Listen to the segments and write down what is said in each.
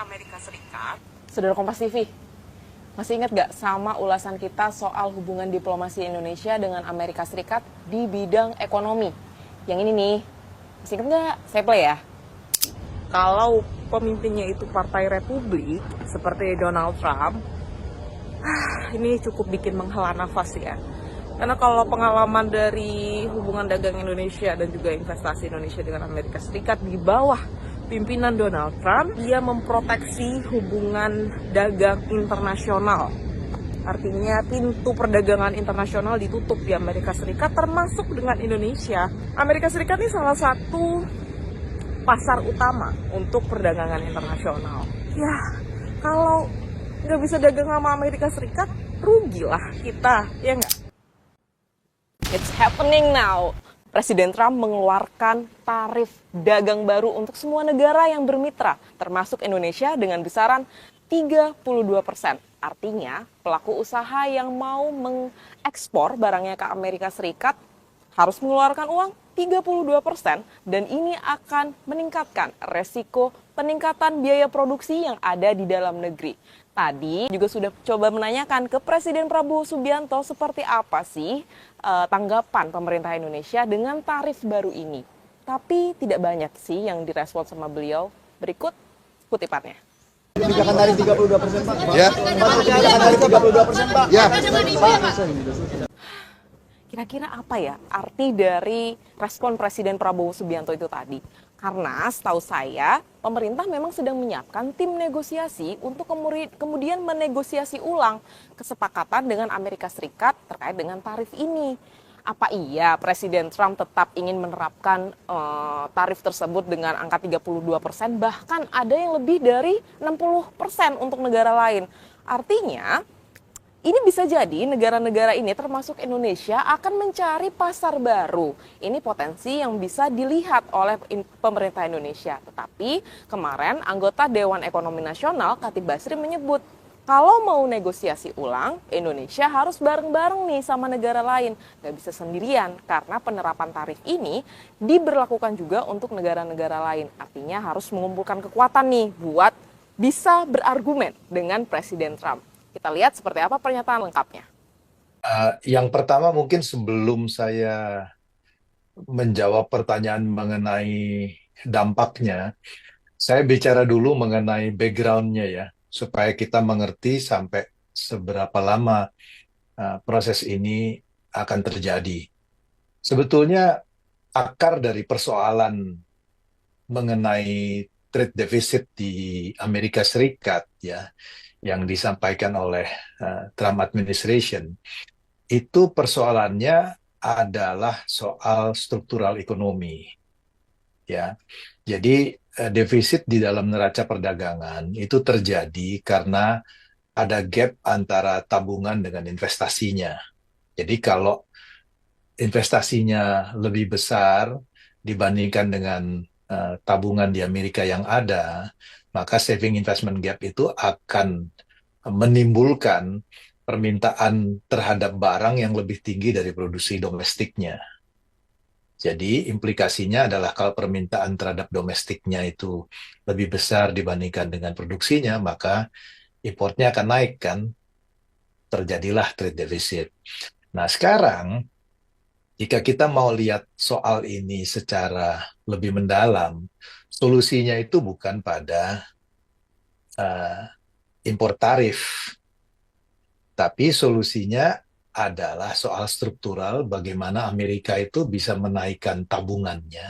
Amerika Serikat. Saudara Kompas TV, masih ingat gak sama ulasan kita soal hubungan diplomasi Indonesia dengan Amerika Serikat di bidang ekonomi? Yang ini nih, masih ingat gak? Saya play ya. Kalau pemimpinnya itu Partai Republik, seperti Donald Trump, ini cukup bikin menghela nafas ya. Karena kalau pengalaman dari hubungan dagang Indonesia dan juga investasi Indonesia dengan Amerika Serikat di bawah pimpinan Donald Trump, dia memproteksi hubungan dagang internasional. Artinya pintu perdagangan internasional ditutup di Amerika Serikat termasuk dengan Indonesia. Amerika Serikat ini salah satu pasar utama untuk perdagangan internasional. Ya, kalau nggak bisa dagang sama Amerika Serikat, rugilah kita, ya nggak? It's happening now. Presiden Trump mengeluarkan tarif dagang baru untuk semua negara yang bermitra, termasuk Indonesia dengan besaran 32%. Artinya, pelaku usaha yang mau mengekspor barangnya ke Amerika Serikat harus mengeluarkan uang 32% dan ini akan meningkatkan resiko peningkatan biaya produksi yang ada di dalam negeri. Tadi juga sudah coba menanyakan ke Presiden Prabowo Subianto seperti apa sih tanggapan pemerintah Indonesia dengan tarif baru ini. Tapi tidak banyak sih yang direspon sama beliau. Berikut kutipannya. Kebijakan tarif 32%, Pak. Ya. Pak, kebijakan tarif 32%, Pak. Ya. Kira-kira apa ya arti dari respon Presiden Prabowo Subianto itu tadi? Karena setahu saya, pemerintah memang sedang menyiapkan tim negosiasi untuk kemudian menegosiasi ulang kesepakatan dengan Amerika Serikat terkait dengan tarif ini. Apa iya Presiden Trump tetap ingin menerapkan tarif tersebut dengan angka 32%, bahkan ada yang lebih dari 60% untuk negara lain. Artinya, ini bisa jadi negara-negara ini termasuk Indonesia akan mencari pasar baru. Ini potensi yang bisa dilihat oleh pemerintah Indonesia. Tetapi kemarin anggota Dewan Ekonomi Nasional Khatib Basri menyebut kalau mau negosiasi ulang, Indonesia harus bareng-bareng nih sama negara lain. Nggak bisa sendirian karena penerapan tarif ini diberlakukan juga untuk negara-negara lain. Artinya harus mengumpulkan kekuatan nih buat bisa berargumen dengan Presiden Trump. Kita lihat seperti apa pernyataan lengkapnya. Yang pertama mungkin sebelum saya menjawab pertanyaan mengenai dampaknya, saya bicara dulu mengenai background-nya ya, supaya kita mengerti sampai seberapa lama proses ini akan terjadi. Sebetulnya akar dari persoalan mengenai trade deficit di Amerika Serikat ya, yang disampaikan oleh Trump administration, itu persoalannya adalah soal struktural ekonomi. Ya, jadi defisit di dalam neraca perdagangan itu terjadi karena ada gap antara tabungan dengan investasinya. Jadi kalau investasinya lebih besar dibandingkan dengan tabungan di Amerika yang ada, maka saving investment gap itu akan menimbulkan permintaan terhadap barang yang lebih tinggi dari produksi domestiknya. Jadi implikasinya adalah kalau permintaan terhadap domestiknya itu lebih besar dibandingkan dengan produksinya, maka importnya akan naik kan, terjadilah trade deficit. Nah sekarang, jika kita mau lihat soal ini secara lebih mendalam, solusinya itu bukan pada impor tarif, tapi solusinya adalah soal struktural, bagaimana Amerika itu bisa menaikkan tabungannya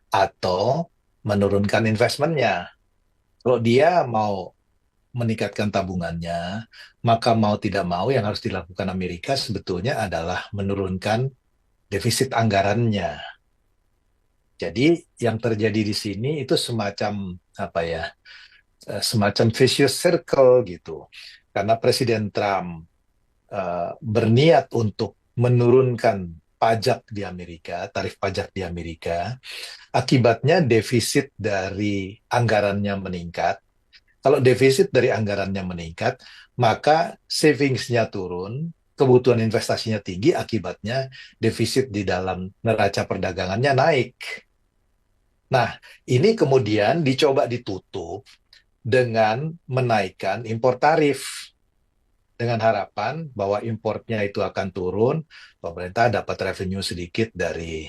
atau menurunkan investmentnya. Kalau dia mau meningkatkan tabungannya, maka mau tidak mau yang harus dilakukan Amerika sebetulnya adalah menurunkan defisit anggarannya. Jadi yang terjadi di sini itu semacam apa ya? Semacam vicious circle gitu. Karena Presiden Trump berniat untuk menurunkan pajak di Amerika, tarif pajak di Amerika, akibatnya defisit dari anggarannya meningkat. Kalau defisit dari anggarannya meningkat, maka savings-nya turun, kebutuhan investasinya tinggi, akibatnya defisit di dalam neraca perdagangannya naik. Nah, ini kemudian dicoba ditutup dengan menaikkan impor tarif. Dengan harapan bahwa importnya itu akan turun, pemerintah dapat revenue sedikit dari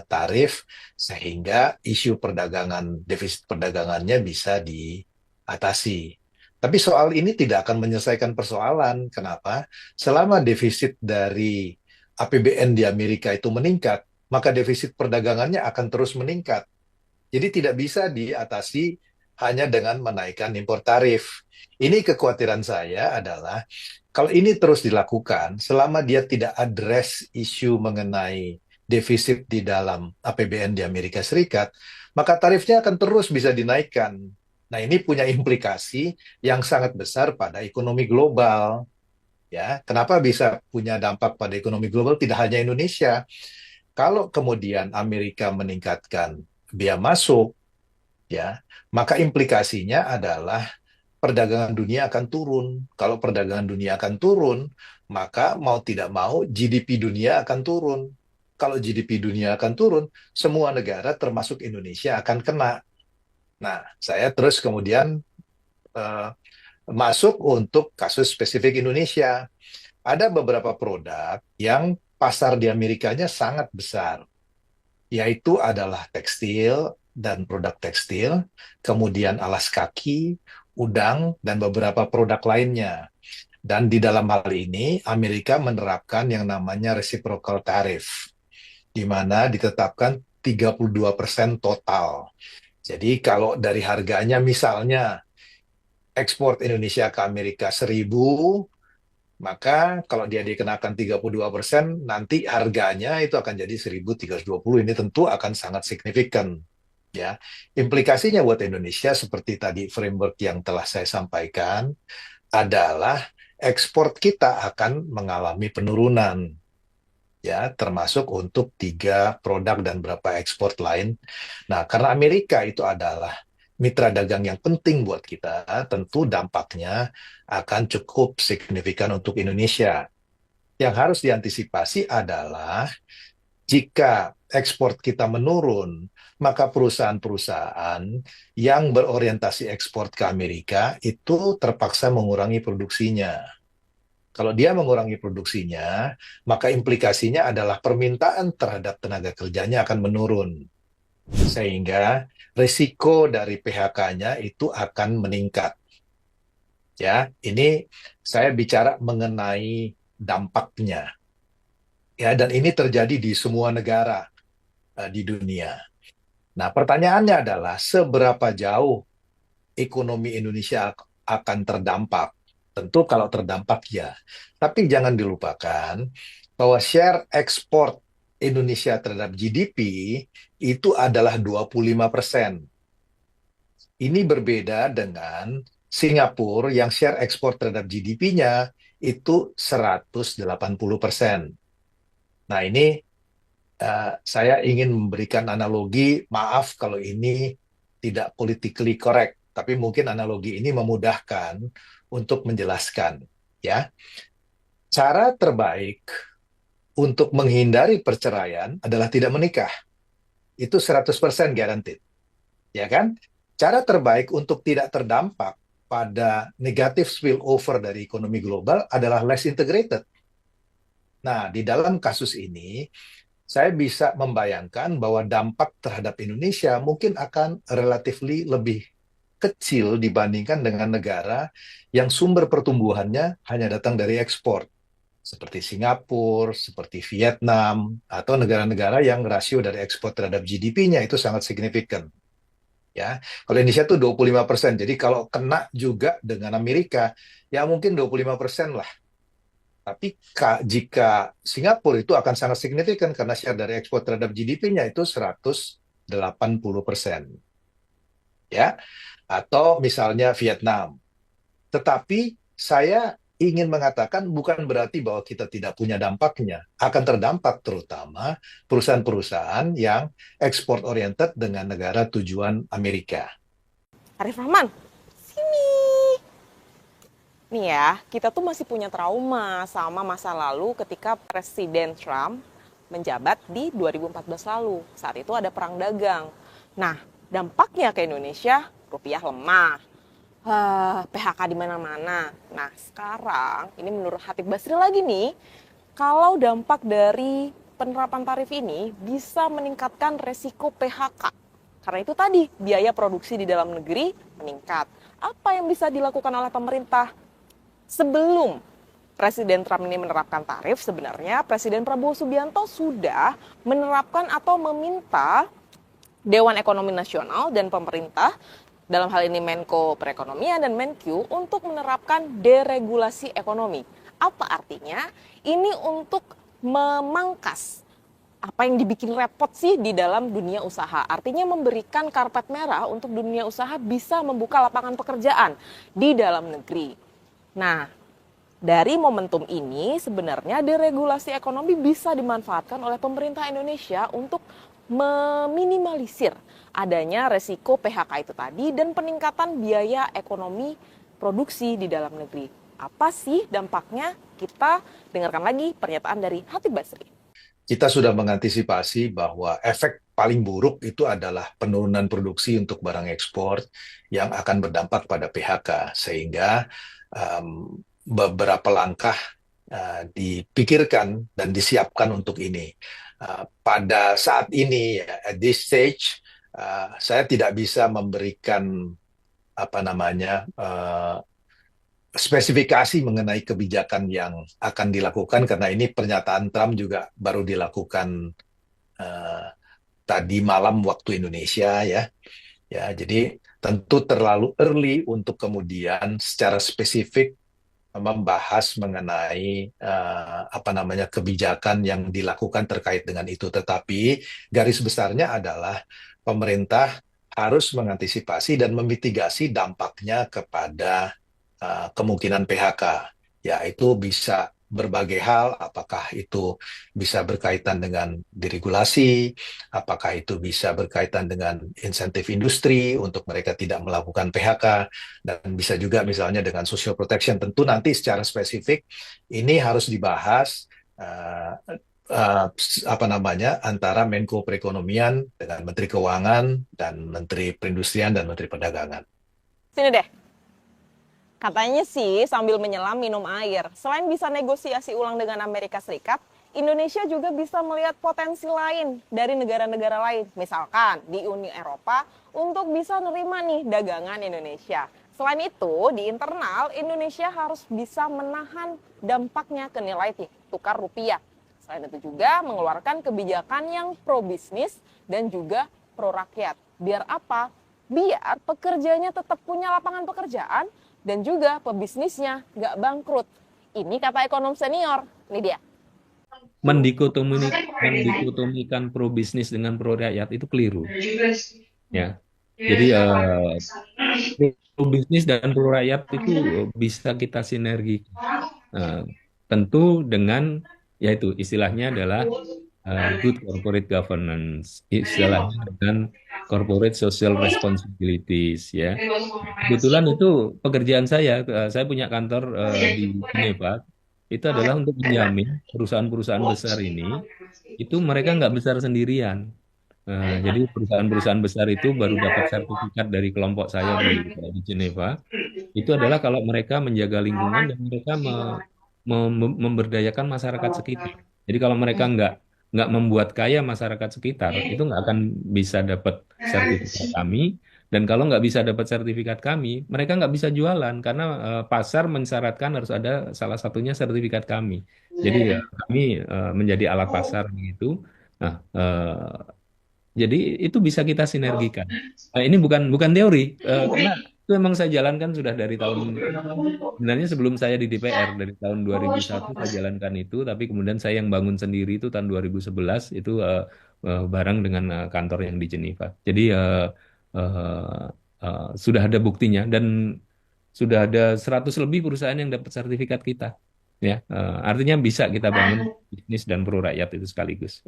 tarif, sehingga isu perdagangan, defisit perdagangannya bisa diatasi. Tapi soal ini tidak akan menyelesaikan persoalan. Kenapa? Selama defisit dari APBN di Amerika itu meningkat, maka defisit perdagangannya akan terus meningkat. Jadi tidak bisa diatasi hanya dengan menaikkan impor tarif. Ini kekhawatiran saya adalah kalau ini terus dilakukan, selama dia tidak address isu mengenai defisit di dalam APBN di Amerika Serikat, maka tarifnya akan terus bisa dinaikkan. Nah, ini punya implikasi yang sangat besar pada ekonomi global. Ya, kenapa bisa punya dampak pada ekonomi global? Tidak hanya Indonesia. Kalau kemudian Amerika meningkatkan biaya masuk, ya, maka implikasinya adalah perdagangan dunia akan turun. Kalau perdagangan dunia akan turun, maka mau tidak mau GDP dunia akan turun. Kalau GDP dunia akan turun, semua negara termasuk Indonesia akan kena. Nah, saya terus kemudian eh, masuk untuk kasus spesifik Indonesia. Ada beberapa produk yang pasar di Amerikanya sangat besar, yaitu adalah tekstil dan produk tekstil, kemudian alas kaki, udang, dan beberapa produk lainnya. Dan di dalam hal ini, Amerika menerapkan yang namanya reciprocal tariff, di mana ditetapkan 32% total. Jadi kalau dari harganya misalnya ekspor Indonesia ke Amerika 1.000, maka kalau dia dikenakan 32%, nanti harganya itu akan jadi 1.320. Ini tentu akan sangat signifikan. Ya, implikasinya buat Indonesia seperti tadi framework yang telah saya sampaikan adalah ekspor kita akan mengalami penurunan. Ya, termasuk untuk 3 produk dan beberapa ekspor lain. Nah, karena Amerika itu adalah mitra dagang yang penting buat kita, tentu dampaknya akan cukup signifikan untuk Indonesia. Yang harus diantisipasi adalah jika ekspor kita menurun, maka perusahaan-perusahaan yang berorientasi ekspor ke Amerika itu terpaksa mengurangi produksinya. Kalau dia mengurangi produksinya, maka implikasinya adalah permintaan terhadap tenaga kerjanya akan menurun. Sehingga risiko dari PHK-nya itu akan meningkat. Ya, ini saya bicara mengenai dampaknya. Ya, dan ini terjadi di semua negara di dunia. Nah, pertanyaannya adalah seberapa jauh ekonomi Indonesia akan terdampak? Tentu kalau terdampak ya. Tapi jangan dilupakan bahwa share ekspor Indonesia terhadap GDP itu adalah 25%. Ini berbeda dengan Singapura yang share ekspor terhadap GDP-nya itu 180%. Nah, ini saya ingin memberikan analogi, maaf kalau ini tidak politically correct, tapi mungkin analogi ini memudahkan untuk menjelaskan. Ya, cara terbaik untuk menghindari perceraian adalah tidak menikah. Itu 100% guaranteed. Ya kan? Cara terbaik untuk tidak terdampak pada negatif spillover dari ekonomi global adalah less integrated. Nah, di dalam kasus ini, saya bisa membayangkan bahwa dampak terhadap Indonesia mungkin akan relatively lebih kecil dibandingkan dengan negara yang sumber pertumbuhannya hanya datang dari ekspor, seperti Singapura, seperti Vietnam, atau negara-negara yang rasio dari ekspor terhadap GDP-nya itu sangat signifikan. Ya, kalau Indonesia tuh 25%. Jadi kalau kena juga dengan Amerika, ya mungkin 25% lah. Tapi jika Singapura itu akan sangat signifikan karena share dari ekspor terhadap GDP-nya itu 180%. Ya, atau misalnya Vietnam. Tetapi saya ingin mengatakan bukan berarti bahwa kita tidak punya dampaknya. Akan terdampak terutama perusahaan-perusahaan yang ekspor oriented dengan negara tujuan Amerika. Arif Rahman, sini. Nih ya, kita tuh masih punya trauma sama masa lalu ketika Presiden Trump menjabat di 2014 lalu. Saat itu ada perang dagang. Nah, dampaknya ke Indonesia, rupiah lemah. PHK di mana-mana. Nah, sekarang ini menurut Khatib Basri lagi nih, kalau dampak dari penerapan tarif ini bisa meningkatkan resiko PHK. Karena itu tadi, biaya produksi di dalam negeri meningkat. Apa yang bisa dilakukan oleh pemerintah? Sebelum Presiden Trump ini menerapkan tarif, sebenarnya Presiden Prabowo Subianto sudah menerapkan atau meminta Dewan Ekonomi Nasional dan pemerintah, dalam hal ini Menko Perekonomian dan Menkyu, untuk menerapkan deregulasi ekonomi. Apa artinya? Ini untuk memangkas apa yang dibikin repot sih di dalam dunia usaha. Artinya memberikan karpet merah untuk dunia usaha bisa membuka lapangan pekerjaan di dalam negeri. Nah, dari momentum ini sebenarnya deregulasi ekonomi bisa dimanfaatkan oleh pemerintah Indonesia untuk meminimalisir adanya resiko PHK itu tadi dan peningkatan biaya ekonomi produksi di dalam negeri. Apa sih dampaknya? Kita dengarkan lagi pernyataan dari Khatib Basri. Kita sudah mengantisipasi bahwa efek paling buruk itu adalah penurunan produksi untuk barang ekspor yang akan berdampak pada PHK, sehingga beberapa langkah dipikirkan dan disiapkan untuk ini. Pada saat ini, at this stage, saya tidak bisa memberikan spesifikasi mengenai kebijakan yang akan dilakukan, karena ini pernyataan Trump juga baru dilakukan tadi malam waktu Indonesia, ya. Jadi tentu terlalu early untuk kemudian secara spesifik membahas mengenai kebijakan yang dilakukan terkait dengan itu. Tetapi garis besarnya adalah pemerintah harus mengantisipasi dan memitigasi dampaknya kepada kemungkinan PHK. Ya, itu bisa berbagai hal, apakah itu bisa berkaitan dengan deregulasi, apakah itu bisa berkaitan dengan insentif industri untuk mereka tidak melakukan PHK, dan bisa juga misalnya dengan social protection. Tentu nanti secara spesifik ini harus dibahas antara Menko Perekonomian dengan Menteri Keuangan dan Menteri Perindustrian dan Menteri Perdagangan. Sini deh. Katanya sih sambil menyelam minum air. Selain bisa negosiasi ulang dengan Amerika Serikat, Indonesia juga bisa melihat potensi lain dari negara-negara lain. Misalkan di Uni Eropa untuk bisa nerima nih dagangan Indonesia. Selain itu, di internal Indonesia harus bisa menahan dampaknya ke nilai tukar rupiah. Selain itu juga mengeluarkan kebijakan yang pro bisnis dan juga pro rakyat. Biar apa? Biar pekerjanya tetap punya lapangan pekerjaan dan juga pebisnisnya nggak bangkrut. Ini kata ekonom senior. Ini dia. Mendikotomikan pro bisnis dengan pro rakyat itu keliru. Ya. Jadi pro bisnis dan pro rakyat itu bisa kita sinergi. Tentu dengan, yaitu istilahnya adalah good corporate governance, istilahnya dengan corporate social responsibilities, ya. Kebetulan itu pekerjaan saya punya kantor di Geneva, itu adalah untuk menjamin perusahaan-perusahaan besar ini, itu mereka nggak besar sendirian. Jadi perusahaan-perusahaan besar itu baru dapat sertifikat dari kelompok saya di Geneva, itu adalah kalau mereka menjaga lingkungan dan mereka memberdayakan masyarakat sekitar. Jadi kalau mereka nggak membuat kaya masyarakat sekitar, itu nggak akan bisa dapat sertifikat kami. Dan kalau nggak bisa dapat sertifikat kami, mereka nggak bisa jualan karena pasar mensyaratkan harus ada salah satunya sertifikat kami. Jadi kami menjadi alat pasar gitu. Nah, jadi itu bisa kita sinergikan. Ini bukan teori, karena itu memang saya jalankan sudah dari sebenarnya sebelum saya di DPR, dari tahun 2001 saya jalankan itu, tapi kemudian saya yang bangun sendiri itu tahun 2011 itu bareng dengan kantor yang di Geneva. Jadi sudah ada buktinya dan sudah ada 100 lebih perusahaan yang dapat sertifikat kita. Ya, artinya bisa kita bangun bisnis dan pro rakyat itu sekaligus.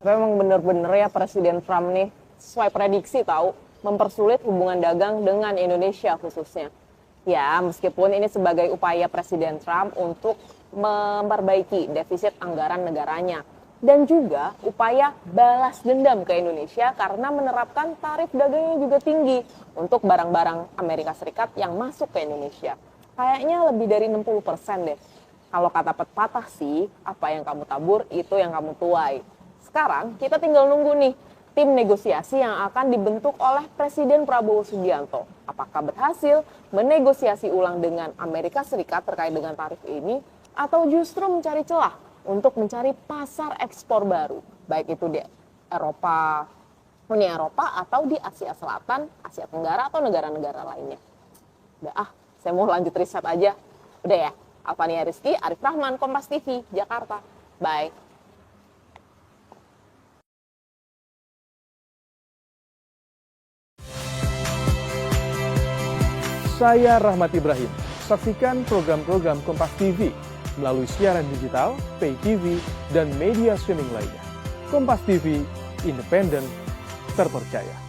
Memang benar-benar ya Presiden Trump nih sesuai prediksi tahu mempersulit hubungan dagang dengan Indonesia khususnya. Ya, meskipun ini sebagai upaya Presiden Trump untuk memperbaiki defisit anggaran negaranya. dan juga upaya balas dendam ke Indonesia karena menerapkan tarif dagang yang juga tinggi untuk barang-barang Amerika Serikat yang masuk ke Indonesia. Kayaknya lebih dari 60% deh. Kalau kata pepatah sih, apa yang kamu tabur itu yang kamu tuai. Sekarang kita tinggal nunggu nih, tim negosiasi yang akan dibentuk oleh Presiden Prabowo Subianto. Apakah berhasil menegosiasi ulang dengan Amerika Serikat terkait dengan tarif ini, atau justru mencari celah untuk mencari pasar ekspor baru, baik itu di Eropa, Uni Eropa, atau di Asia Selatan, Asia Tenggara, atau negara-negara lainnya. Udah saya mau lanjut riset aja. Udah ya, Alfania Rizky, Arif Rahman, Kompas TV, Jakarta. Bye. Saya Rahmat Ibrahim. Saksikan program-program Kompas TV melalui siaran digital, pay TV, dan media streaming lainnya. Kompas TV, independen, terpercaya.